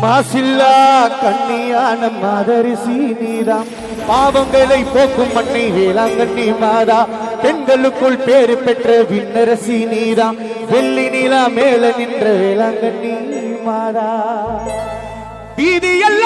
மாசில்லா கண்ணியான மாதரிசி நீதான் பாவங்களை போக்கும் மண்ணை வேளாங்கண்ணி மாதா பெண்களுக்குள் பேரு பெற்ற விண்ணரசி நீதான் வெள்ளி நிலா மேல நின்ற வேளாங்கண்ணி மாதா வீதியல்ல